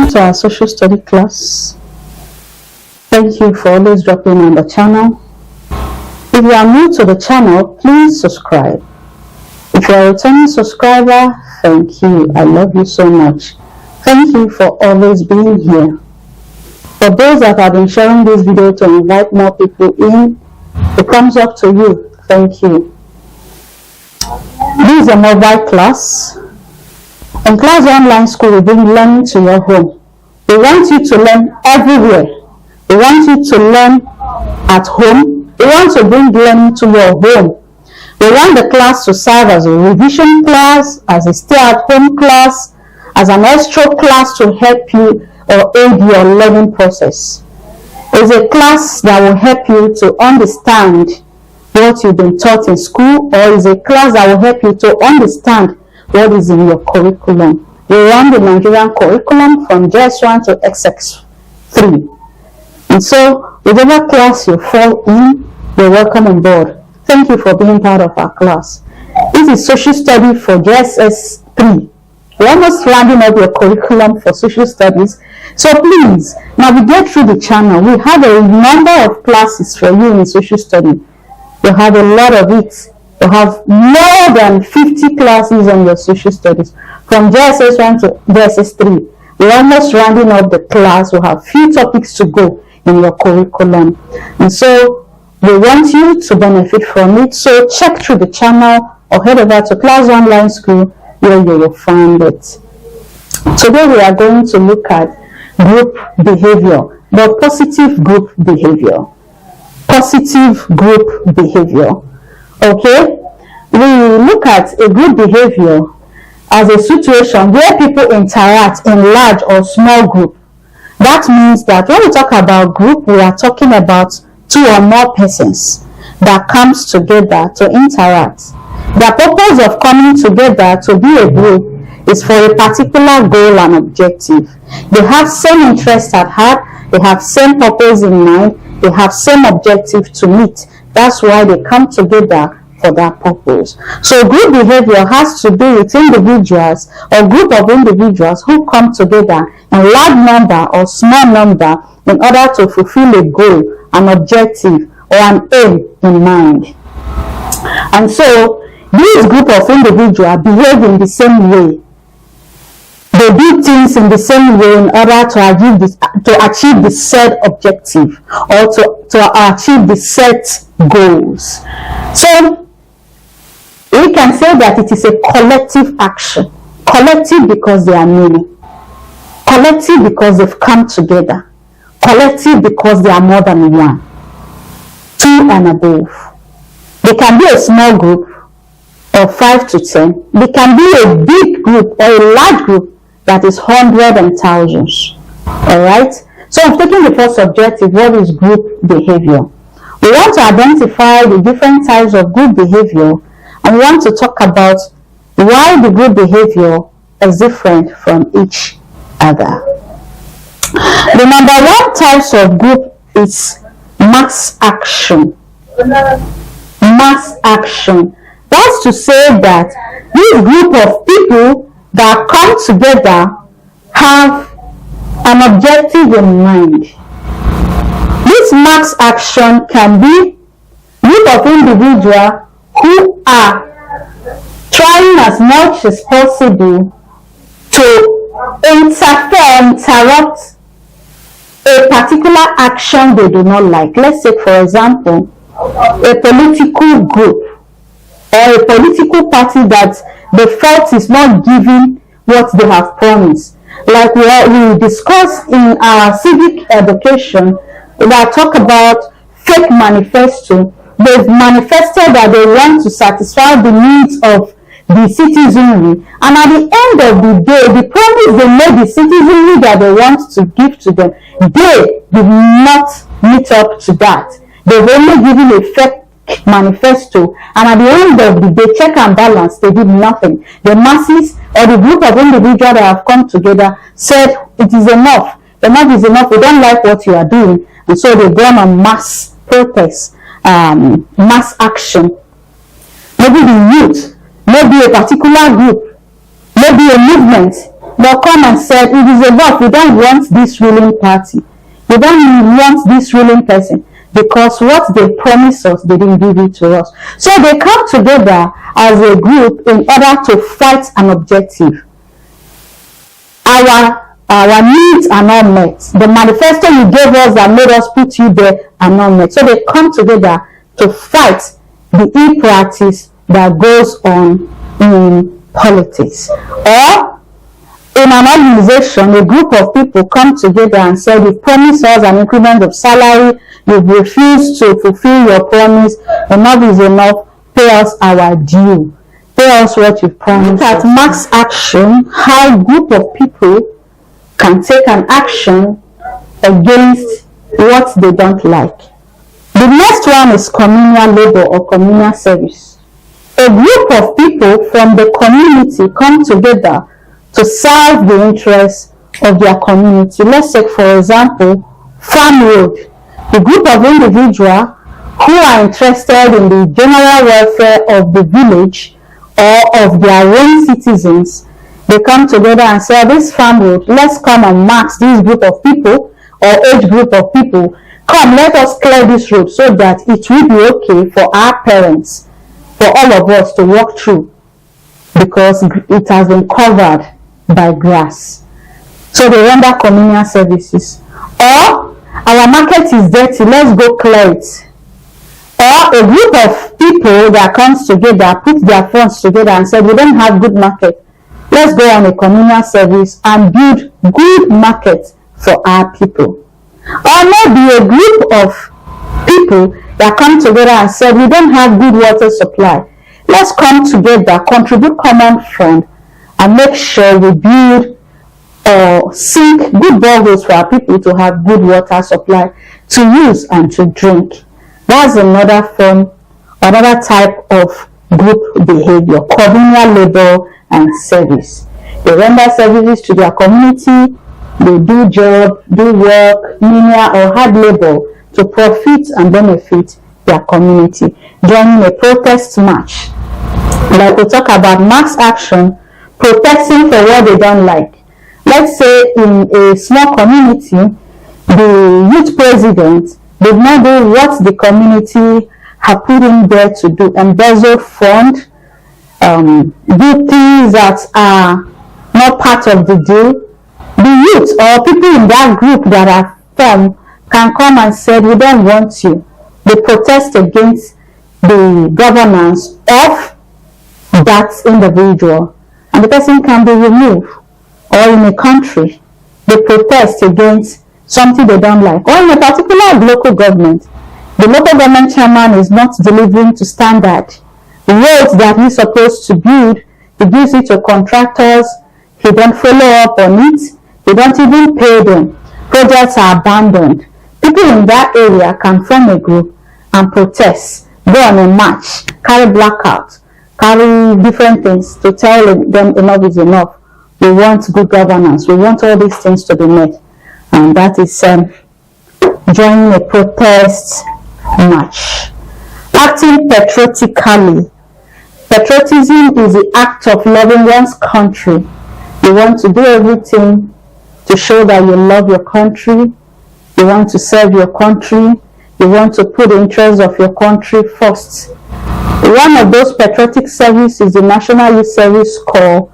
Welcome to our social study class. Thank you for always dropping on the channel. If you are new to the channel, please subscribe. If you are a returning subscriber, thank you. I love you so much. Thank you for always being here. For those that have been sharing this video to invite more people in, it comes up to you. Thank you. This is a mobile class. In Class Online School, we bring learning to your home. We want you to learn everywhere. We want you to learn at home. We want to bring learning to your home. We want the class to serve as a revision class, as a stay-at-home class, as an extra class to help you or aid your learning process. It's a class that will help you to understand what you've been taught in school, or is a class that will help you to understand what is in your curriculum. We run the Nigerian curriculum from jss1 to jss3. And so, whichever class you fall in, you're welcome on board. Thank you for being part of our class. This is social study for jss3. We're almost rounding up your curriculum for social studies. So please, navigate through the channel. We have a number of classes for you in social study. You have a lot of it. You have more than 50 classes on your social studies from jss1 to jss3. We're almost rounding up the class. We have few topics to go in your curriculum. And so we want you to benefit from it. So check through the channel or head over to Class Online School where you will find it. Today we are going to look at group behavior, but positive group behavior. Positive group behavior. Okay, we look at a group behavior as a situation where people interact in large or small group. That means that when we talk about group, we are talking about two or more persons that comes together to interact. The purpose of coming together to be a group is for a particular goal and objective. They have same interest at heart, they have same purpose in mind, they have same objective to meet. That's why they come together for that purpose. So group behavior has to do with individuals or group of individuals who come together in large number or small number in order to fulfill a goal, an objective, or an aim in mind. And so this group of individuals behave in the same way. They do things in the same way in order to achieve the set objective or to achieve the set goals. So we can say that it is a collective action. Collective because they are many. Collective because they've come together. Collective because they are more than one. Two and above. They can be a small group of 5 to 10. They can be a big group or a large group that is hundreds and thousands. Alright? So I'm taking the first objective. What is group behavior? We want to identify the different types of group behavior, and we want to talk about why the group behavior is different from each other. The number one type of group is mass action. Mass action. That's to say that this group of people that come together have an objective in mind. This mass action can be a group of individuals who are trying as much as possible to interrupt a particular action they do not like. Let's say, for example, a political group or a political party that they felt is not giving what they have promised. Like we discussed in our civic education, that talk about fake manifesto. They've manifested that they want to satisfy the needs of the citizenry, and at the end of the day, the promise they made the citizenry that they want to give to them, they did not meet up to that. They've only given a fake manifesto, and at the end of the day, check and balance, they did nothing. The masses or the group of individuals that have come together said it is enough. Enough is enough. We don't like what you are doing, and so they've gone on mass protest, mass action. Maybe the youth, maybe a particular group, maybe a movement, they'll come and say, it is a vote, we don't want this ruling party. We don't want this ruling person because what they promised us, they didn't give it to us. So they come together as a group in order to fight an objective. Our needs are not met. The manifesto you gave us that made us put you there are not met. So they come together to fight the e-practice that goes on in politics. Or in an organization, a group of people come together and say, you promised us an increment of salary, you've refused to fulfill your promise, enough is enough, pay us our due. Pay us what you promised. Look at mass action, how a group of people can take an action against what they don't like. The next one is communal labor or communal service. A group of people from the community come together to serve the interests of their community. Let's take, for example, farm road. A group of individuals who are interested in the general welfare of the village or of their own citizens, they come together and say, this farm road, let's come and mark this group of people or age group of people. Come, let us clear this road so that it will be okay for our parents, for all of us to walk through, because it has been covered by grass. So they render communal services. Or, our market is dirty, let's go clear it. Or a group of people that comes together, put their funds together and say, we don't have good market. Let's go on a communal service and build good market for our people. Or maybe a group of people that come together and say, we don't have good water supply. Let's come together, contribute common fund, and make sure we build or sink good boreholes for our people to have good water supply to use and to drink. That's another form, another type of group behavior, communal labor and service. They render services to their community, they do job, do work, menial or hard labor to profit and benefit their community. Joining a protest march. Like we talk about mass action, protesting for what they don't like. Let's say in a small community, the youth president did not do what the community have put in there to do, embezzle fund, do things that are not part of the deal. The youth or people in that group that are formed can come and say, we don't want you. They protest against the governance of that individual, and the person can be removed. Or in a country, they protest against something they don't like. Or in a particular local government, the local government chairman is not delivering to standard. The roads that he's supposed to build, he gives it to contractors, he don't follow up on it, they don't even pay them. Projects are abandoned. People in that area can form a group and protest, go on a march, carry blackout, carry different things to tell them enough is enough. We want good governance. We want all these things to be met. And that is joining a protest march. Acting patriotically. Patriotism is the act of loving one's country. You want to do everything to show that you love your country. You want to serve your country. You want to put the interests of your country first. One of those patriotic services is the National Youth Service Corps,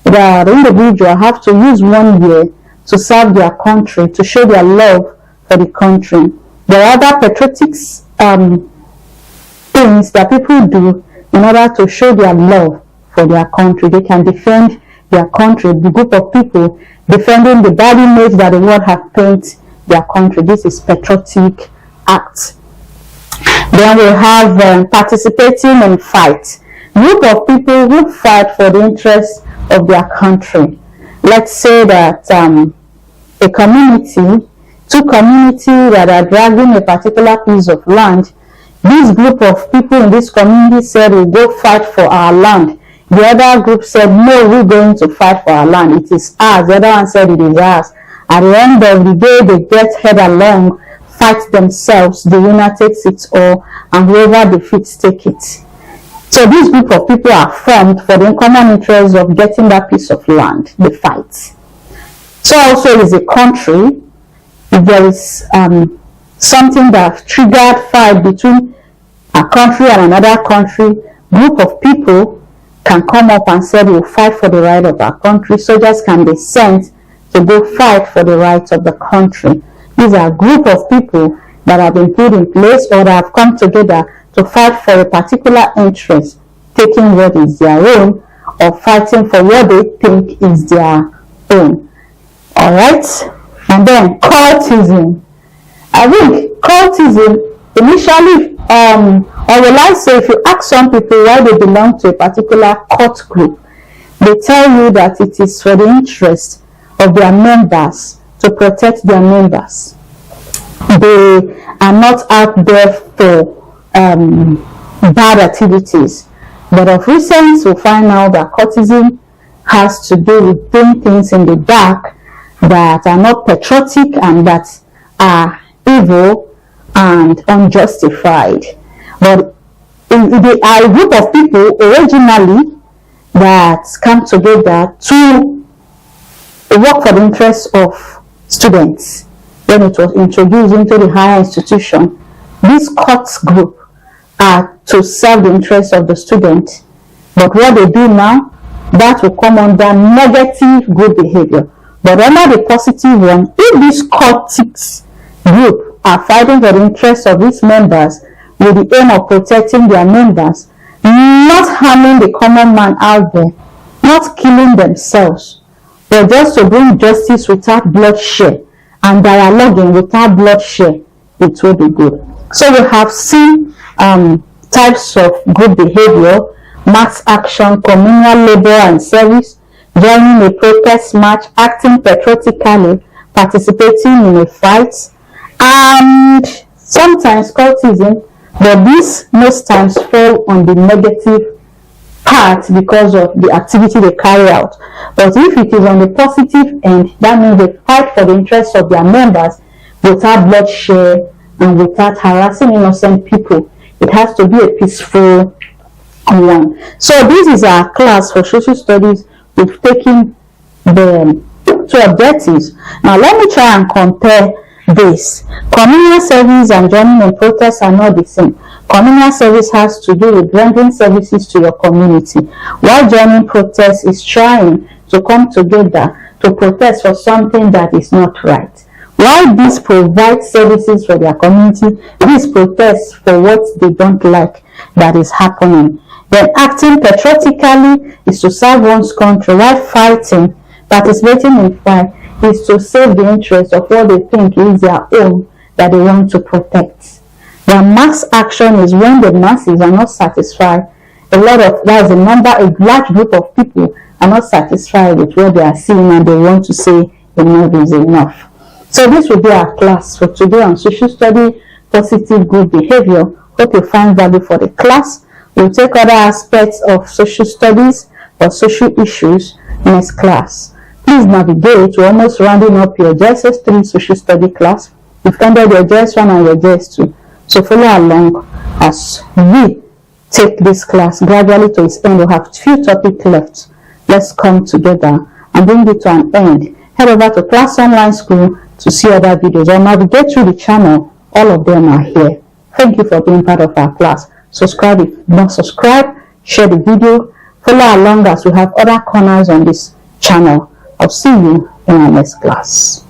that the individual have to use 1 year to serve their country, to show their love for the country. There are other patriotic things that people do in order to show their love for their country. They can defend their country, the group of people defending the bad image that the world has painted their country. This is patriotic act. Then we have participating in fight. Group of people who fight for the interests of their country. Let's say that a community, two communities that are dragging a particular piece of land, this group of people in this community said, we'll go fight for our land. The other group said, no, we're going to fight for our land. It is ours. The other one said, it is ours. At the end of the day, they get head along, fight themselves, the winner takes it all, and whoever defeats take it. So this group of people are formed for the common interest of getting that piece of land. They fight. So also is a country. If there is something that triggered fight between a country and another country, group of people can come up and say we'll fight for the right of our country. Soldiers can be sent to go fight for the rights of the country. These are a group of people that have been put in place or that have come together to fight for a particular interest, taking what is their own or fighting for what they think is their own. Alright? And then cultism. I think cultism initially, or will I say, if you ask some people why they belong to a particular cult group, they tell you that it is for the interest of their members to protect their members. They are not out there for bad activities. But of recent, we find out that cultism has to do with doing things in the dark that are not patriotic and that are evil and unjustified. But they are a group of people originally that come together to work for the interests of students. When it was introduced into the higher institution, this cult group are to serve the interests of the student. But what they do now, that will come under negative group behavior. But under the positive one, if this cultic group are fighting for the interests of its members with the aim of protecting their members, not harming the common man out there, not killing themselves, but just to bring justice without bloodshed and dialoguing without bloodshed, it will be good. So we have seen types of group behavior: mass action, communal labor and service, joining a protest march, acting patriotically, participating in a fight, and sometimes cultism, but these most times fall on the negative part because of the activity they carry out. But if it is on the positive end, that means they fight for the interests of their members without bloodshed and without harassing innocent people. It has to be a peaceful one. So this is our class for social studies. We've taken the two objectives. Now let me try and compare this. Communal service and joining in protests are not the same. Communal service has to do with rendering services to your community, while joining protests is trying to come together to protest for something that is not right. While these provide services for their community, these protests for what they don't like that is happening. Then acting patriotically is to serve one's country, while fighting, participating in fight, is to save the interest of what they think is their own that they want to protect. The mass action is when the masses are not satisfied. A large group of people are not satisfied with what they are seeing and they want to say enough is enough. So this will be our class for today on social study, positive group behavior. Hope you find value for the class. We'll take other aspects of social studies or social issues next class. Please navigate. We're almost rounding up your jss3 social study class. You've ended your js1 and your js2. So follow along as we take this class gradually to its end. We'll have few topics left. Let's come together and bring it to an end. Head over to Class Online School to see other videos or navigate through the channel. All of them are here. Thank you for being part of our class. Subscribe if not subscribed. Share the video. Follow along as we have other corners on this channel. I'll see you in our next class.